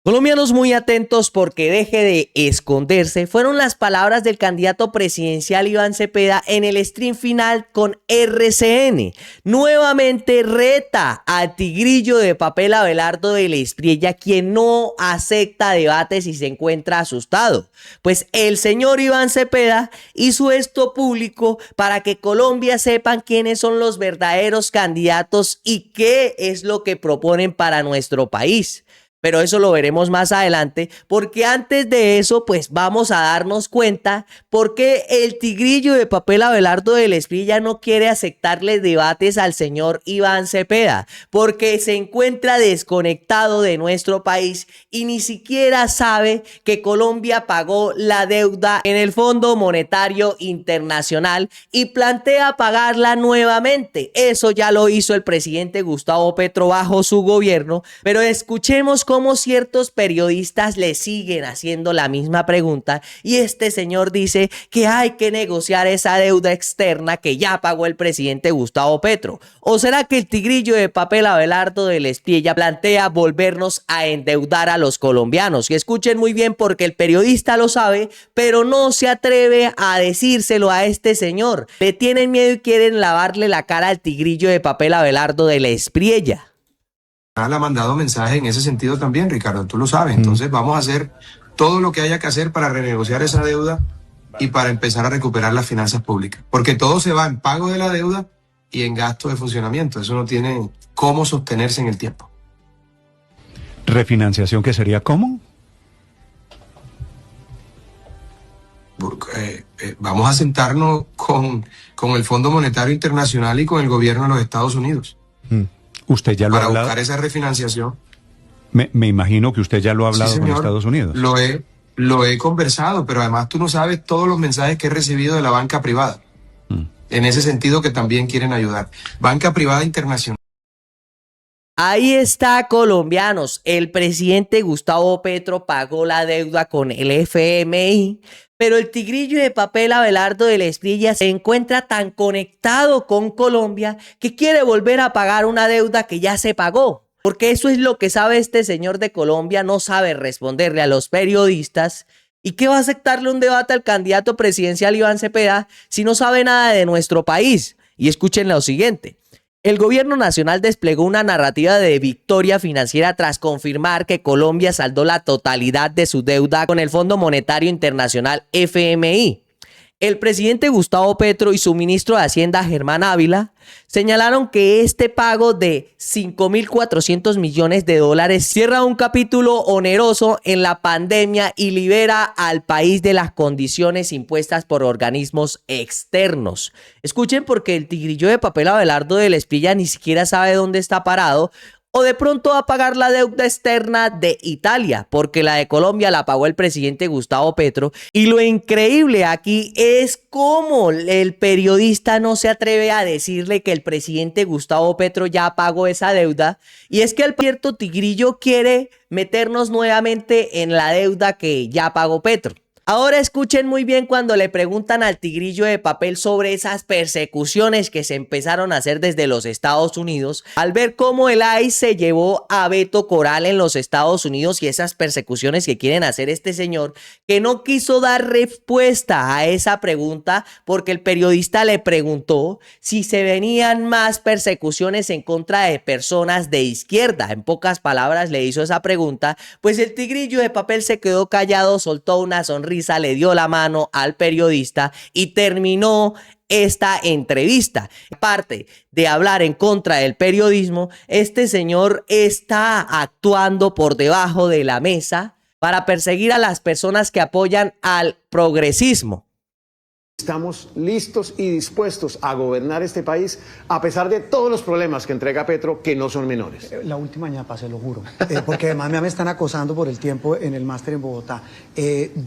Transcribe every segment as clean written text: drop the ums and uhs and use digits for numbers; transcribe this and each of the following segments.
Colombianos muy atentos porque deje de esconderse fueron las palabras del candidato presidencial Iván Cepeda en el stream final con RCN. Nuevamente reta a Tigrillo de Papel Abelardo de la Espriella, quien no acepta debates y se encuentra asustado. Pues el señor Iván Cepeda hizo esto público para que Colombia sepan quiénes son los verdaderos candidatos y qué es lo que proponen para nuestro país. Pero eso lo veremos más adelante, porque antes de eso, pues vamos a darnos cuenta por qué el Tigrillo de Papel Abelardo de la Espriella no quiere aceptarle debates al señor Iván Cepeda, porque se encuentra desconectado de nuestro país y ni siquiera sabe que Colombia pagó la deuda en el Fondo Monetario Internacional y plantea pagarla nuevamente. Eso ya lo hizo el presidente Gustavo Petro bajo su gobierno, pero escuchemos cómo ciertos periodistas le siguen haciendo la misma pregunta y este señor dice que hay que negociar esa deuda externa que ya pagó el presidente Gustavo Petro. ¿O será que el Tigrillo de Papel Abelardo de la Espriella plantea volvernos a endeudar a los colombianos? Y escuchen muy bien porque el periodista lo sabe, pero no se atreve a decírselo a este señor. Le tienen miedo y quieren lavarle la cara al Tigrillo de Papel Abelardo de la Espriella. Le ha mandado mensaje en ese sentido también, Ricardo, tú lo sabes. Entonces vamos a hacer todo lo que haya que hacer para renegociar esa deuda y para empezar a recuperar las finanzas públicas. Porque todo se va en pago de la deuda y en gasto de funcionamiento. Eso no tiene cómo sostenerse en el tiempo. ¿Refinanciación que sería cómo? Vamos a sentarnos con el Fondo Monetario Internacional y con el gobierno de los Estados Unidos. ¿Usted ya lo ha hablado? Para buscar esa refinanciación. Me imagino que usted ya lo ha hablado, sí, con Estados Unidos. Lo he conversado, pero además tú no sabes todos los mensajes que he recibido de la banca privada. En ese sentido que también quieren ayudar. Banca privada internacional. Ahí está, colombianos. El presidente Gustavo Petro pagó la deuda con el FMI, pero el Tigrillo de Papel Abelardo de la Espriella se encuentra tan conectado con Colombia que quiere volver a pagar una deuda que ya se pagó. Porque eso es lo que sabe este señor de Colombia, no sabe responderle a los periodistas. ¿Y qué va a aceptarle un debate al candidato presidencial Iván Cepeda si no sabe nada de nuestro país? Y escuchen lo siguiente. El gobierno nacional desplegó una narrativa de victoria financiera tras confirmar que Colombia saldó la totalidad de su deuda con el Fondo Monetario Internacional FMI. El presidente Gustavo Petro y su ministro de Hacienda Germán Ávila señalaron que este pago de 5.400 millones de dólares cierra un capítulo oneroso en la pandemia y libera al país de las condiciones impuestas por organismos externos. Escuchen porque el Tigrillo de Papel Abelardo de la Espriella ni siquiera sabe dónde está parado. O de pronto va a pagar la deuda externa de Italia, porque la de Colombia la pagó el presidente Gustavo Petro. Y lo increíble aquí es cómo el periodista no se atreve a decirle que el presidente Gustavo Petro ya pagó esa deuda. Y es que el cierto Tigrillo quiere meternos nuevamente en la deuda que ya pagó Petro. Ahora escuchen muy bien cuando le preguntan al Tigrillo de Papel sobre esas persecuciones que se empezaron a hacer desde los Estados Unidos al ver cómo el ICE se llevó a Beto Coral en los Estados Unidos y esas persecuciones que quieren hacer este señor, que no quiso dar respuesta a esa pregunta porque el periodista le preguntó si se venían más persecuciones en contra de personas de izquierda. En pocas palabras le hizo esa pregunta, pues el Tigrillo de Papel se quedó callado, soltó una sonrisa, le dio la mano al periodista y terminó esta entrevista. Aparte de hablar en contra del periodismo, este señor está actuando por debajo de la mesa para perseguir a las personas que apoyan al progresismo. Estamos listos y dispuestos a gobernar este país a pesar de todos los problemas que entrega Petro, que no son menores. La última ñapa, se lo juro. Porque además me están acosando por el tiempo en el máster en Bogotá.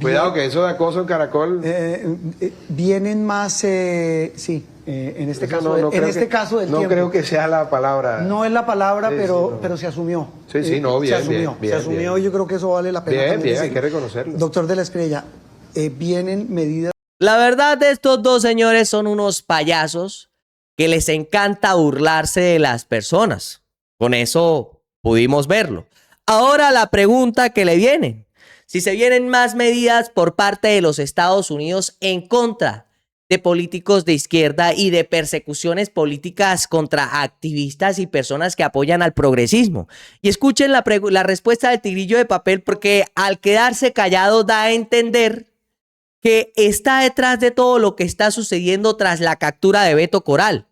Cuidado que eso de acoso en Caracol... vienen más... sí, en este caso, este caso del tiempo. No creo que sea la palabra. No es la palabra, sí, pero se asumió. Sí, sí, no, bien, se asumió y yo creo que eso vale la pena. Bien, hay que reconocerlo. Doctor de la Espriella, vienen medidas... La verdad de estos dos señores son unos payasos que les encanta burlarse de las personas. Con eso pudimos verlo. Ahora la pregunta que le viene: si se vienen más medidas por parte de los Estados Unidos en contra de políticos de izquierda y de persecuciones políticas contra activistas y personas que apoyan al progresismo. Y escuchen la respuesta del tigrillo de papel, porque al quedarse callado da a entender que está detrás de todo lo que está sucediendo tras la captura de Beto Coral.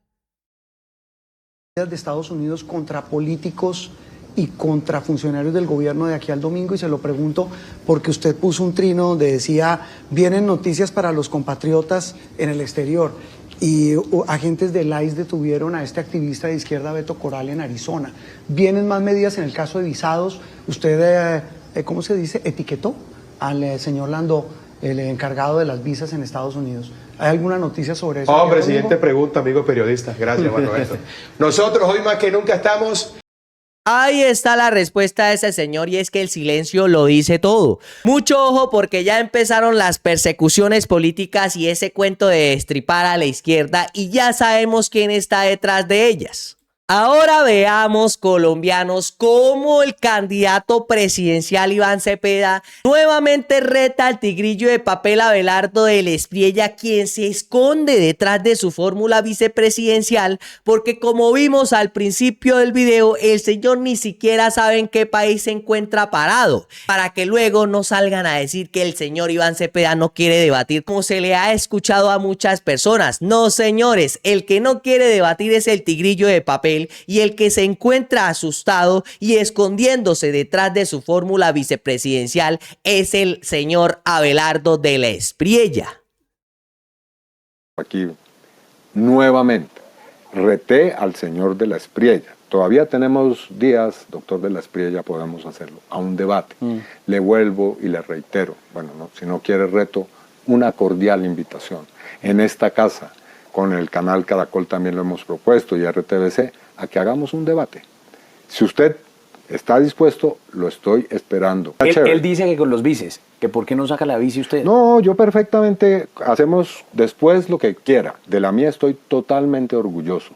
De Estados Unidos contra políticos y contra funcionarios del gobierno de aquí al domingo, y se lo pregunto porque usted puso un trino donde decía: vienen noticias para los compatriotas en el exterior, y agentes del ICE detuvieron a este activista de izquierda Beto Coral en Arizona. Vienen más medidas en el caso de visados. Usted, ¿cómo se dice?, etiquetó al señor Landó, el encargado de las visas en Estados Unidos. ¿Hay alguna noticia sobre eso? Hombre, siguiente pregunta, amigo periodista. Gracias, Manuel. Nosotros hoy más que nunca estamos... Ahí está la respuesta de ese señor, y es que el silencio lo dice todo. Mucho ojo, porque ya empezaron las persecuciones políticas y ese cuento de destripar a la izquierda, y ya sabemos quién está detrás de ellas. Ahora veamos, colombianos, cómo el candidato presidencial Iván Cepeda nuevamente reta al tigrillo de papel Abelardo del Espriella, quien se esconde detrás de su fórmula vicepresidencial, porque como vimos al principio del video, el señor ni siquiera sabe en qué país se encuentra parado, para que luego no salgan a decir que el señor Iván Cepeda no quiere debatir, como se le ha escuchado a muchas personas. No, señores, el que no quiere debatir es el tigrillo de papel, y el que se encuentra asustado y escondiéndose detrás de su fórmula vicepresidencial es el señor Abelardo del Espriella. Aquí nuevamente reté al señor de la Espriella. Todavía tenemos días, doctor de la Espriella, podemos hacerlo, a un debate. Le vuelvo y le reitero, bueno, no, si no quiere reto, una cordial invitación. En esta casa, con el canal Caracol también lo hemos propuesto, y RTBC, a que hagamos un debate. Si usted está dispuesto, lo estoy esperando. Él dice que con los vices, que por qué no saca la bici usted. No, yo perfectamente, hacemos después lo que quiera. De la mía estoy totalmente orgulloso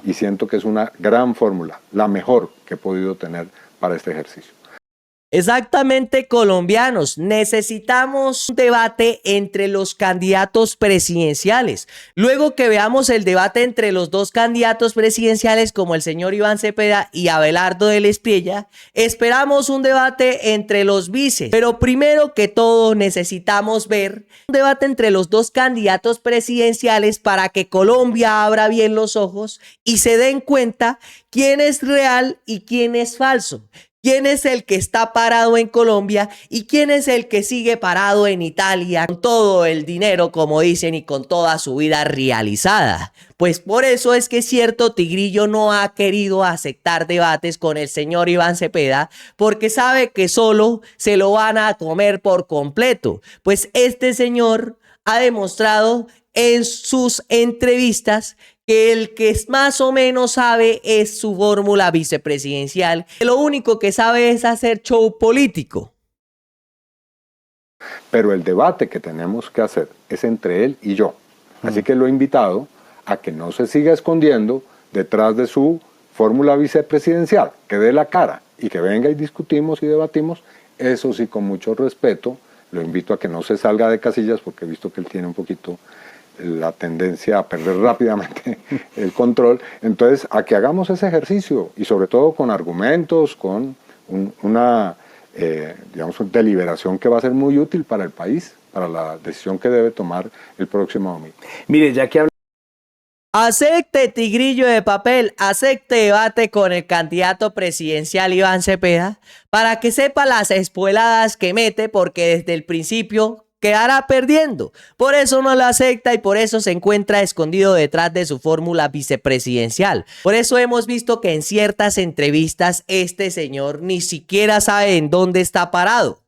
y siento que es una gran fórmula, la mejor que he podido tener para este ejercicio. Exactamente, colombianos, necesitamos un debate entre los candidatos presidenciales. Luego que veamos el debate entre los dos candidatos presidenciales, como el señor Iván Cepeda y Abelardo del Espriella, esperamos un debate entre los vices. Pero primero que todo necesitamos ver un debate entre los dos candidatos presidenciales para que Colombia abra bien los ojos y se den cuenta quién es real y quién es falso. ¿Quién es el que está parado en Colombia y quién es el que sigue parado en Italia con todo el dinero, como dicen, y con toda su vida realizada? Pues por eso es que cierto tigrillo no ha querido aceptar debates con el señor Iván Cepeda, porque sabe que solo se lo van a comer por completo. Pues este señor ha demostrado en sus entrevistas que el que más o menos sabe es su fórmula vicepresidencial, que lo único que sabe es hacer show político. Pero el debate que tenemos que hacer es entre él y yo. Así que lo he invitado a que no se siga escondiendo detrás de su fórmula vicepresidencial, que dé la cara y que venga y discutimos y debatimos. Eso sí, con mucho respeto, lo invito a que no se salga de casillas, porque he visto que él tiene un poquito la tendencia a perder rápidamente el control. Entonces, a que hagamos ese ejercicio, y sobre todo con argumentos, con una deliberación que va a ser muy útil para el país, para la decisión que debe tomar el próximo domingo. Mire, ya que habla... Acepte, tigrillo de papel, acepte debate con el candidato presidencial Iván Cepeda para que sepa las espueladas que mete, porque desde el principio quedará perdiendo. Por eso no lo acepta y por eso se encuentra escondido detrás de su fórmula vicepresidencial. Por eso hemos visto que en ciertas entrevistas este señor ni siquiera sabe en dónde está parado.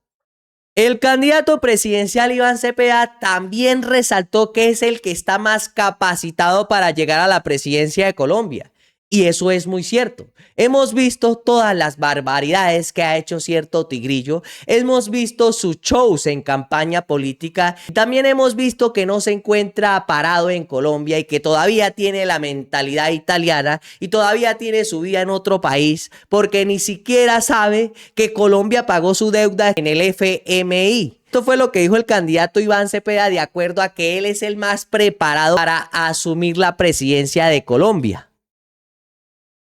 El candidato presidencial Iván Cepeda también resaltó que es el que está más capacitado para llegar a la presidencia de Colombia. Y eso es muy cierto. Hemos visto todas las barbaridades que ha hecho cierto tigrillo. Hemos visto sus shows en campaña política. También hemos visto que no se encuentra parado en Colombia y que todavía tiene la mentalidad italiana y todavía tiene su vida en otro país porque ni siquiera sabe que Colombia pagó su deuda en el FMI. Esto fue lo que dijo el candidato Iván Cepeda, de acuerdo a que él es el más preparado para asumir la presidencia de Colombia.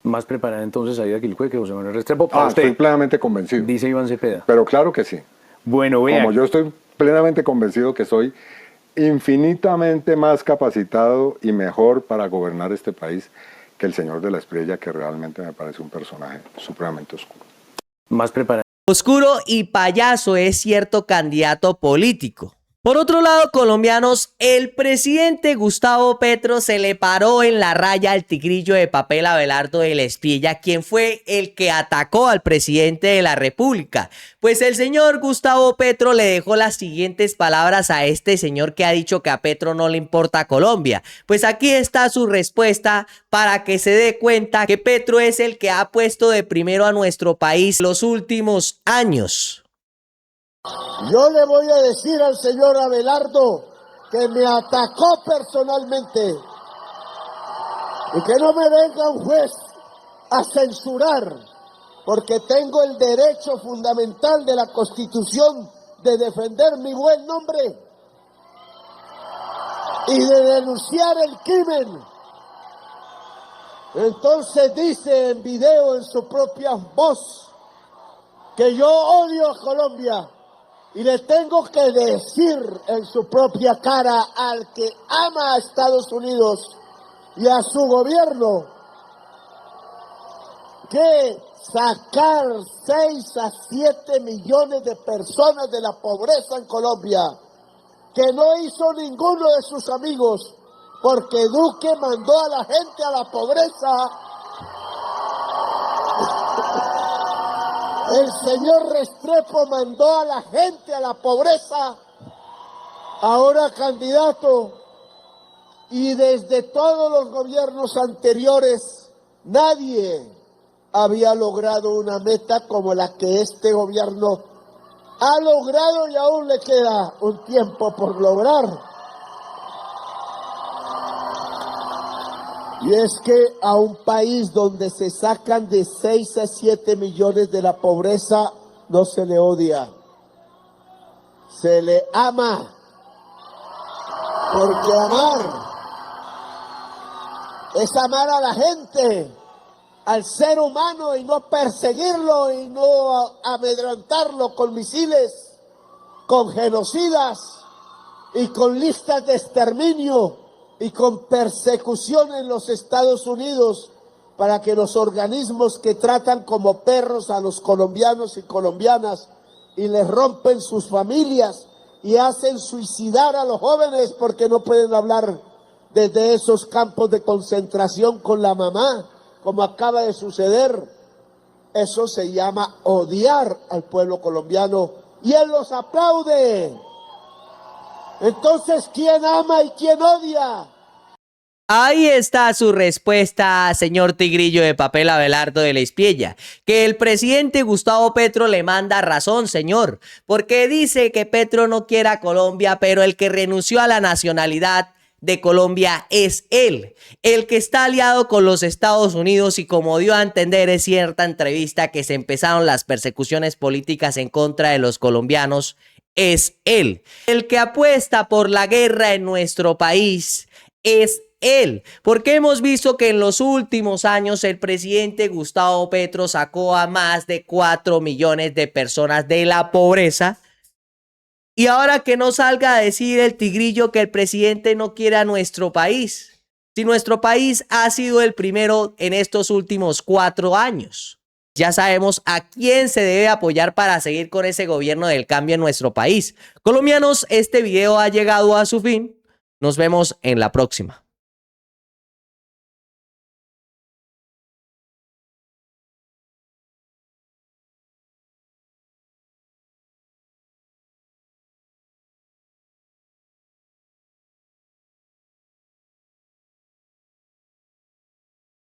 Más preparada entonces Aida Quilcue que José Manuel Restrepo. Estoy plenamente convencido. Dice Iván Cepeda. Pero claro que sí. Bueno, vean. Como yo estoy plenamente convencido que soy infinitamente más capacitado y mejor para gobernar este país que el señor de la Espriella, que realmente me parece un personaje supremamente oscuro. Más preparada. Oscuro y payaso es cierto candidato político. Por otro lado, colombianos, el presidente Gustavo Petro se le paró en la raya al tigrillo de papel Abelardo de la Espriella, quien fue el que atacó al presidente de la República. Pues el señor Gustavo Petro le dejó las siguientes palabras a este señor que ha dicho que a Petro no le importa Colombia. Pues aquí está su respuesta para que se dé cuenta que Petro es el que ha puesto de primero a nuestro país los últimos años. Yo le voy a decir al señor Abelardo que me atacó personalmente y que no me venga un juez a censurar, porque tengo el derecho fundamental de la Constitución de defender mi buen nombre y de denunciar el crimen. Entonces dice en video, en su propia voz, que yo odio a Colombia. Y le tengo que decir en su propia cara al que ama a Estados Unidos y a su gobierno que sacar 6 a 7 millones de personas de la pobreza en Colombia, que no hizo ninguno de sus amigos, porque Duque mandó a la gente a la pobreza. El señor Restrepo mandó a la gente a la pobreza, ahora candidato, y desde todos los gobiernos anteriores nadie había logrado una meta como la que este gobierno ha logrado y aún le queda un tiempo por lograr. Y es que a un país donde se sacan de 6 a 7 millones de la pobreza no se le odia, se le ama, porque amar es amar a la gente, al ser humano, y no perseguirlo y no amedrentarlo con misiles, con genocidas y con listas de exterminio y con persecución en los Estados Unidos para que los organismos que tratan como perros a los colombianos y colombianas y les rompen sus familias y hacen suicidar a los jóvenes porque no pueden hablar desde esos campos de concentración con la mamá, como acaba de suceder. Eso se llama odiar al pueblo colombiano y él los aplaude. Entonces, ¿quién ama y quién odia? Ahí está su respuesta, señor tigrillo de papel Abelardo de la Espriella, que el presidente Gustavo Petro le manda razón, señor, porque dice que Petro no quiere a Colombia, pero el que renunció a la nacionalidad de Colombia es él, el que está aliado con los Estados Unidos, y como dio a entender en cierta entrevista que se empezaron las persecuciones políticas en contra de los colombianos, es él. El que apuesta por la guerra en nuestro país es él, porque hemos visto que en los últimos años el presidente Gustavo Petro sacó a más de 4 millones de personas de la pobreza. Y ahora que no salga a decir el tigrillo que el presidente no quiere a nuestro país, si nuestro país ha sido el primero en estos últimos 4 años. Ya sabemos a quién se debe apoyar para seguir con ese gobierno del cambio en nuestro país. Colombianos, este video ha llegado a su fin. Nos vemos en la próxima.